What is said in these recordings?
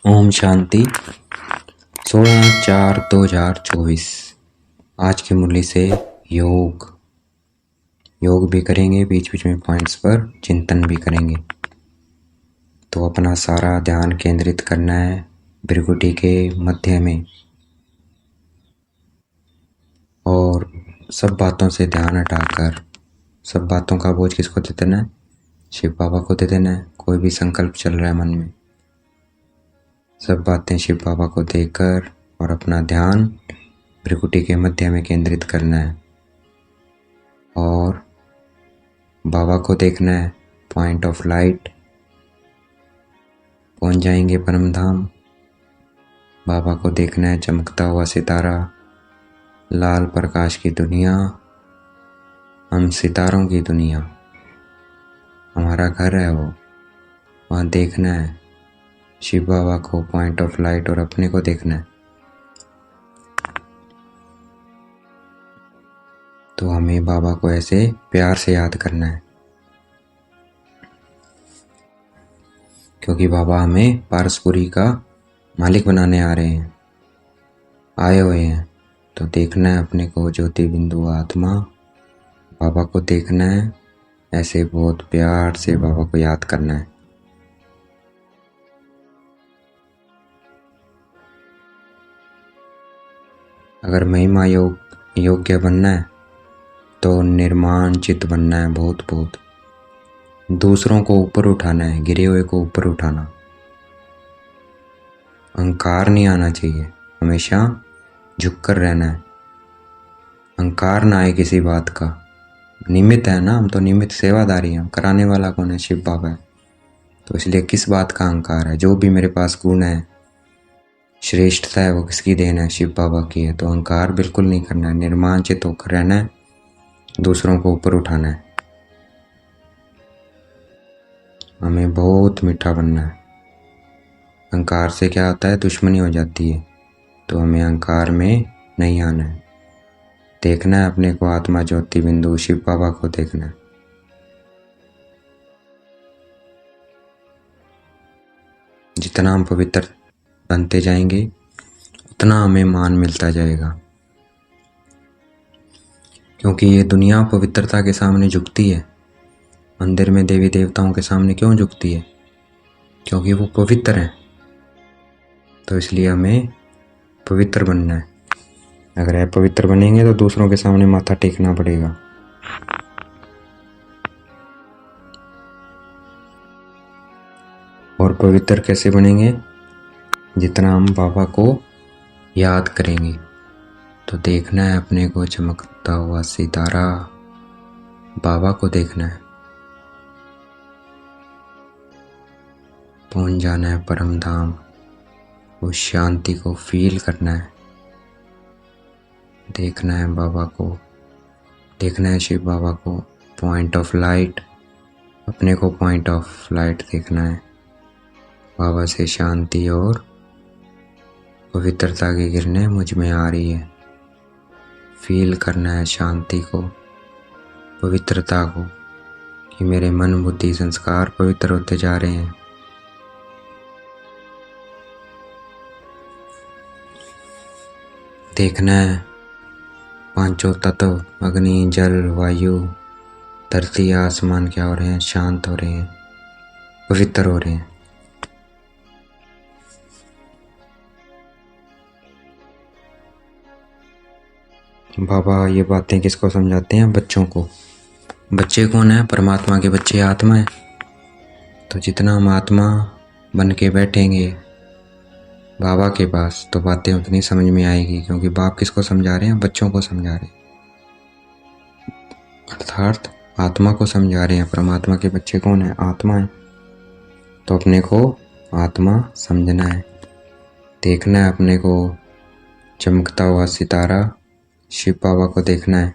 ओम शांति। 16/4/2024। आज की मुरली से योग भी करेंगे, बीच बीच में पॉइंट्स पर चिंतन भी करेंगे। तो अपना सारा ध्यान केंद्रित करना है भृकुटी के मध्य में, और सब बातों से ध्यान हटाकर सब बातों का बोझ किसको दे देना है? शिव बाबा को दे देना है। कोई भी संकल्प चल रहा है मन में, सब बातें शिव बाबा को देकर और अपना ध्यान भृकुटी के मध्य में केंद्रित करना है और बाबा को देखना है। पॉइंट ऑफ लाइट पहुंच जाएंगे परम धाम। बाबा को देखना है, चमकता हुआ सितारा, लाल प्रकाश की दुनिया, हम सितारों की दुनिया, हमारा घर है वो, वहाँ देखना है शिव बाबा को, पॉइंट ऑफ लाइट, और अपने को देखना है। तो हमें बाबा को ऐसे प्यार से याद करना है, क्योंकि बाबा हमें पारसपुरी का मालिक बनाने आए हुए हैं। तो देखना है अपने को ज्योति बिंदु आत्मा, बाबा को देखना है, ऐसे बहुत प्यार से बाबा को याद करना है। अगर महिमा योग्य बनना है तो निर्माण चित्त बनना है, बहुत बहुत दूसरों को ऊपर उठाना है, गिरे हुए को ऊपर उठाना। अहंकार नहीं आना चाहिए, हमेशा झुककर रहना है। अहंकार ना आए किसी बात का। निमित्त है ना, हम तो निमित्त सेवादारी हैं, कराने वाला कौन है? शिव बाबा है। तो इसलिए किस बात का अहंकार है? जो भी मेरे पास गुण है, श्रेष्ठता है, वो किसकी देन है? शिव बाबा की है। तो अहंकार बिल्कुल नहीं करना है, निर्माण चित्त होकर रहना है, दूसरों को ऊपर उठाना है। हमें बहुत मीठा बनना है। अहंकार से क्या होता है? दुश्मनी हो जाती है। तो हमें अहंकार में नहीं आना है। देखना है अपने को आत्मा ज्योति बिंदु शिव बाबा को देखना है। जितना हम पवित्र बनते जाएंगे उतना हमें मान मिलता जाएगा, क्योंकि ये दुनिया पवित्रता के सामने झुकती है। मंदिर में देवी देवताओं के सामने क्यों झुकती है? क्योंकि वो पवित्र हैं। तो इसलिए हमें पवित्र बनना है। अगर पवित्र बनेंगे तो दूसरों के सामने माथा टेकना पड़ेगा। और पवित्र कैसे बनेंगे? जितना हम बाबा को याद करेंगे। तो देखना है अपने को चमकता हुआ सितारा, बाबा को देखना है, पहुंच जाना है परम धाम। उस शांति को फील करना है, देखना है बाबा को, देखना है शिव बाबा को, पॉइंट ऑफ लाइट, अपने को पॉइंट ऑफ लाइट देखना है। बाबा से शांति और पवित्रता की किरणें मुझ में आ रही है। फील करना है शांति को, पवित्रता को, कि मेरे मन बुद्धि संस्कार पवित्र होते जा रहे हैं। देखना है पांचों तत्व, अग्नि, जल, वायु, धरती, आसमान क्या हो रहे हैं? शांत हो रहे हैं, पवित्र हो रहे हैं। बाबा ये बातें किसको समझाते हैं? बच्चों को। बच्चे कौन है? परमात्मा के बच्चे आत्मा है। तो जितना हम आत्मा बन के बैठेंगे बाबा के पास, तो बातें उतनी समझ में आएगी, क्योंकि बाप किसको समझा रहे हैं? बच्चों को समझा रहे हैं, अर्थात आत्मा को समझा रहे हैं। परमात्मा के बच्चे कौन है? आत्मा है। तो अपने को आत्मा समझना है, देखना है अपने को चमकता हुआ सितारा, शिव बाबा को देखना है।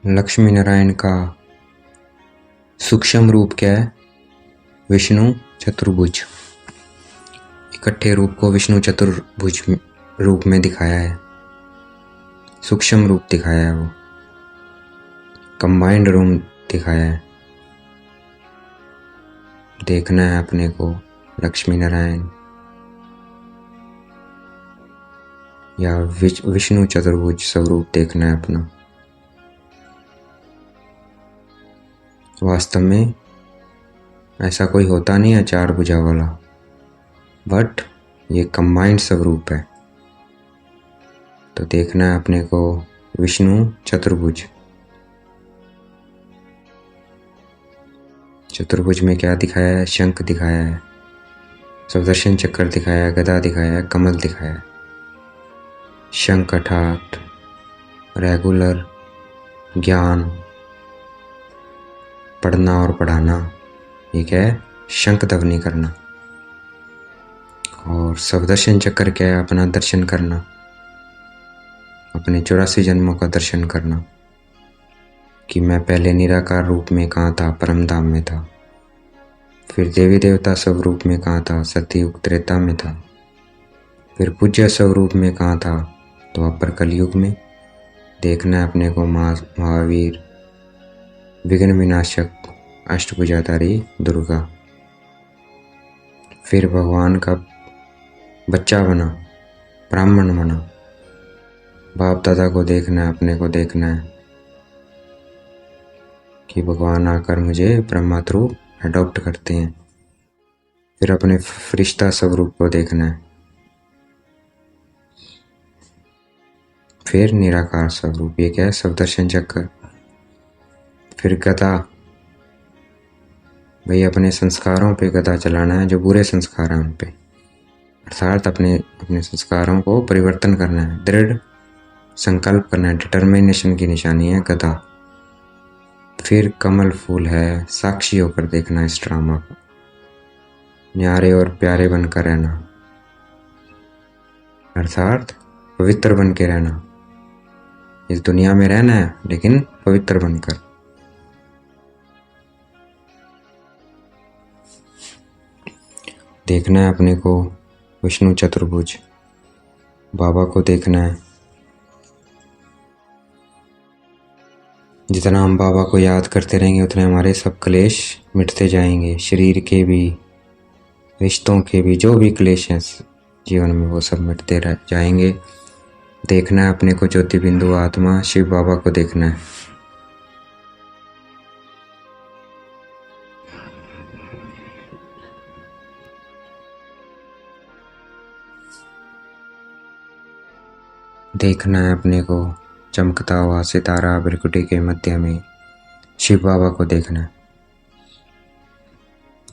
लक्ष्मी नारायण का सूक्ष्म रूप क्या है? विष्णु चतुर्भुज। इकट्ठे रूप को विष्णु चतुर्भुज रूप में दिखाया है। सूक्ष्म रूप दिखाया है, वो कंबाइंड रूम दिखाया है। देखना है अपने को लक्ष्मी नारायण या विष्णु चतुर्भुज स्वरूप देखना है अपना। वास्तव में ऐसा कोई होता नहीं है चार भुजा वाला, बट ये कंबाइंड स्वरूप है। तो देखना है अपने को विष्णु चतुर्भुज। चतुर्भुज में क्या दिखाया है? शंख दिखाया है, सुदर्शन चक्र दिखाया है, गदा दिखाया है, कमल दिखाया है। शंख अर्थात रेगुलर ज्ञान, पढ़ना और पढ़ाना, ये क्या है? शंख ध्वनि करना। और सुदर्शन चक्र क्या है? अपना दर्शन करना, अपने 84 जन्मों का दर्शन करना कि मैं पहले निराकार रूप में कहाँ था? परम धाम में था। फिर देवी देवता स्वरूप में कहाँ था? सतयुग त्रेता में था। फिर पूज्य स्वरूप में कहाँ था? द्वापर कलयुग में। देखना है अपने को महावीर, विघ्न विनाशक, अष्टभुजाधारी दुर्गा। फिर भगवान का बच्चा बना, ब्राह्मण बना। बाप दादा को देखना है, अपने को देखना है कि भगवान आकर मुझे ब्रह्मा थ्रू अडॉप्ट करते हैं। फिर अपने फरिश्ता स्वरूप को देखना है। फिर निराकार स्वरूप, ये क्या है? सुदर्शन चक्र। फिर गदा, भाई अपने संस्कारों पे गदा चलाना है, जो बुरे संस्कार हैं उन पे, अर्थात अपने संस्कारों को परिवर्तन करना है, दृढ़ संकल्प करना है। डिटर्मिनेशन की निशानी है गदा। फिर कमल फूल है, साक्षी होकर देखना इस ड्रामा को, न्यारे और प्यारे बनकर रहना, अर्थात पवित्र बन के रहना। इस दुनिया में रहना है लेकिन पवित्र बनकर। देखना है अपने को विष्णु चतुर्भुज। बाबा को देखना है। जितना हम बाबा को याद करते रहेंगे उतने हमारे सब क्लेश मिटते जाएंगे, शरीर के भी, रिश्तों के भी, जो भी क्लेश हैं जीवन में वो सब मिटते रह जाएंगे। देखना है अपने को ज्योति बिंदु आत्मा शिव बाबा को देखना है। देखना है अपने को चमकता हुआ सितारा भ्रिकुटी के मध्य में शिव बाबा को देखना है।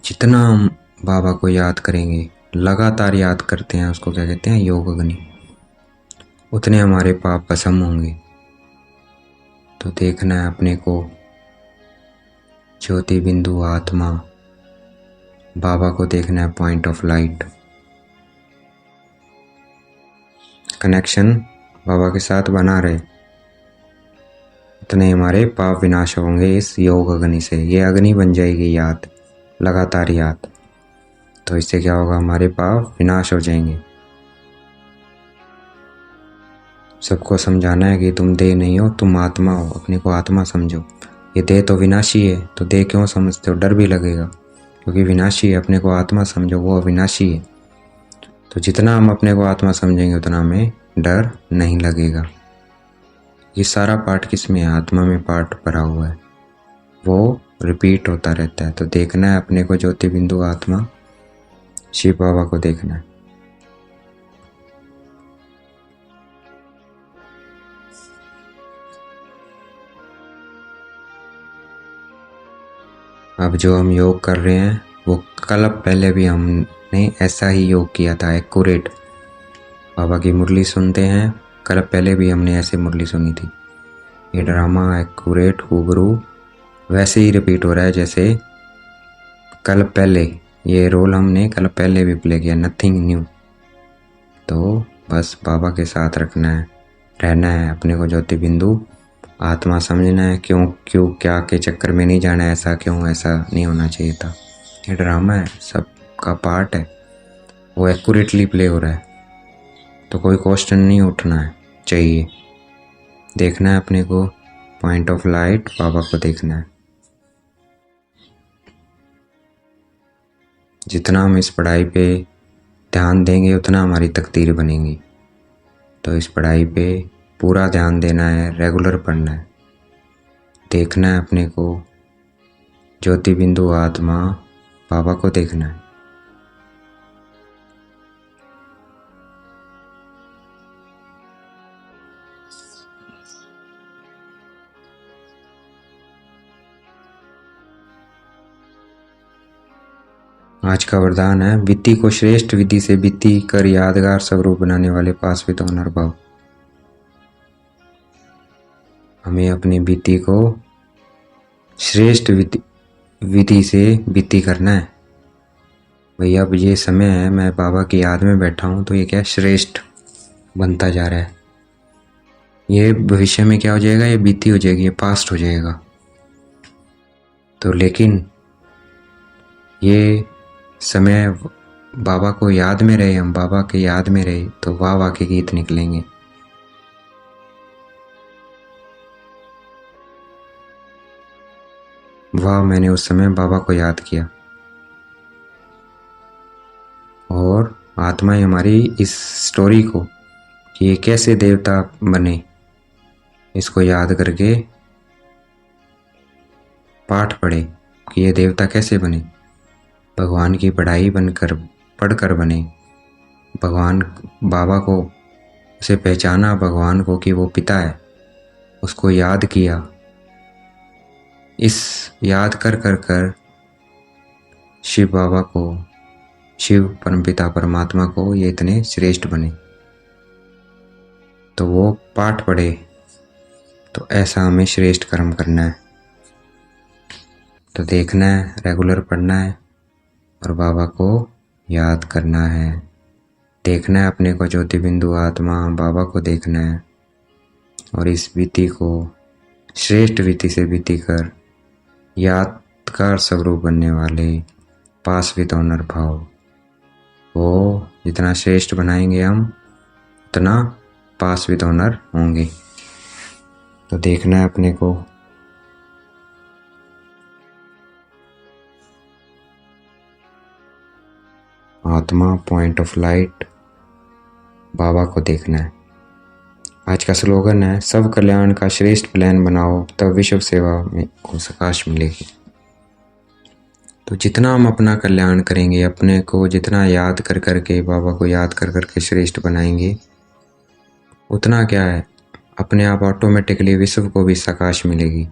जितना हम बाबा को याद करेंगे, लगातार याद करते हैं, उसको क्या कहते हैं? योग अग्नि, उतने हमारे पाप भस्म होंगे। तो देखना है अपने को ज्योति बिंदु आत्मा बाबा को देखना है, पॉइंट ऑफ लाइट। कनेक्शन बाबा के साथ बना रहे, उतने हमारे पाप विनाश होंगे इस योग अग्नि से। ये अग्नि बन जाएगी याद, लगातार याद। तो इससे क्या होगा? हमारे पाप विनाश हो जाएंगे। सबको समझाना है कि तुम देह नहीं हो, तुम आत्मा हो, अपने को आत्मा समझो। ये देह तो विनाशी है, तो देह क्यों समझते हो? डर भी लगेगा क्योंकि विनाशी है। अपने को आत्मा समझो, वो अविनाशी है। तो जितना हम अपने को आत्मा समझेंगे उतना हमें डर नहीं लगेगा। ये सारा पार्ट किस में है? आत्मा में पार्ट भरा हुआ है, वो रिपीट होता रहता है। तो देखना है अपने को ज्योति बिंदु आत्मा शिव बाबा को देखना है। अब जो हम योग कर रहे हैं वो कल पहले भी हमने ऐसा ही योग किया था, एक्यूरेट। बाबा की मुरली सुनते हैं, कल पहले भी हमने ऐसे मुरली सुनी थी। ये ड्रामा एक्यूरेट हूबरू वैसे ही रिपीट हो रहा है जैसे कल पहले। ये रोल हमने कल पहले भी प्ले किया, नथिंग न्यू। तो बस बाबा के साथ रखना है, रहना है, अपने को ज्योति बिंदु आत्मा समझना है। क्यों क्या के चक्कर में नहीं जाना है, ऐसा क्यों, ऐसा नहीं होना चाहिए था। ये ड्रामा है, सबका पार्ट है, वो एक्यूरेटली प्ले हो रहा है। तो कोई क्वेश्चन नहीं उठना है चाहिए। देखना है अपने को पॉइंट ऑफ लाइट, बाबा को देखना है। जितना हम इस पढ़ाई पे ध्यान देंगे उतना हमारी तकदीर बनेगी। तो इस पढ़ाई पे पूरा ध्यान देना है, रेगुलर पढ़ना है। देखना है अपने को ज्योति बिंदु आत्मा, बाबा को देखना है। आज का वरदान है, बीती को श्रेष्ठ विधि से बीती कर यादगार स्वरूप बनाने वाले पासवित होनर भाव। हमें अपनी बीती को श्रेष्ठ विधि से बीती करना है। भैया अब ये समय है, मैं बाबा की याद में बैठा हूँ, तो ये क्या श्रेष्ठ बनता जा रहा है। ये भविष्य में क्या हो जाएगा, ये बीती हो जाएगी, ये पास्ट हो जाएगा। तो लेकिन ये समय बाबा को याद में रहे, हम बाबा के याद में रहे, तो वाह वाह के गीत निकलेंगे। वाह, मैंने उस समय बाबा को याद किया। और आत्माएं हमारी इस स्टोरी को कि ये कैसे देवता बने, इसको याद करके पाठ पढ़े कि ये देवता कैसे बने। भगवान की पढ़ाई पढ़कर बने। भगवान बाबा को उसे पहचाना, भगवान को कि वो पिता है, उसको याद किया। इस याद कर शिव बाबा को, शिव परमपिता परमात्मा को ये इतने श्रेष्ठ बने। तो वो पाठ पढ़े, तो ऐसा हमें श्रेष्ठ कर्म करना है। तो देखना है, रेगुलर पढ़ना है और बाबा को याद करना है। देखना है अपने को ज्योति बिंदु आत्मा, बाबा को देखना है और इस बीती को श्रेष्ठ विधि से बीती कर यादगार स्वरूप बनने वाले पास विद ऑनर भाव, वो जितना श्रेष्ठ बनाएंगे हम उतना पास विद ऑनर होंगे। तो देखना है अपने को आत्मा, पॉइंट ऑफ लाइट, बाबा को देखना है। आज का स्लोगन है, सब कल्याण का श्रेष्ठ प्लान बनाओ, तब विश्व सेवा में को सकाश मिलेगी। तो जितना हम अपना कल्याण करेंगे, अपने को जितना याद करके, बाबा को याद करके श्रेष्ठ बनाएंगे, उतना क्या है, अपने आप ऑटोमेटिकली विश्व को भी सकाश मिलेगी।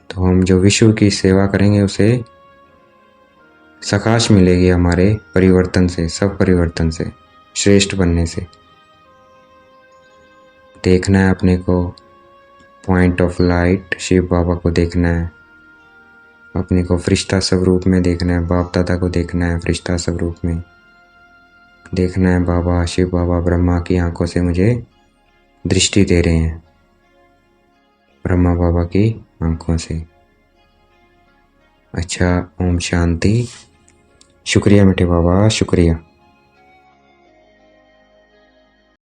तो हम जो विश्व की सेवा करेंगे उसे सकाश मिलेगी हमारे परिवर्तन से, सब परिवर्तन से, श्रेष्ठ बनने से। देखना है अपने को पॉइंट ऑफ लाइट, शिव बाबा को देखना है। अपने को फरिश्ता स्वरूप में देखना है, बाप दादा को देखना है फरिश्ता स्वरूप में। देखना है बाबा, शिव बाबा ब्रह्मा की आंखों से मुझे दृष्टि दे रहे हैं, ब्रह्मा बाबा की आंखों से। अच्छा, ओम शांति। शुक्रिया मीठे बाबा, शुक्रिया।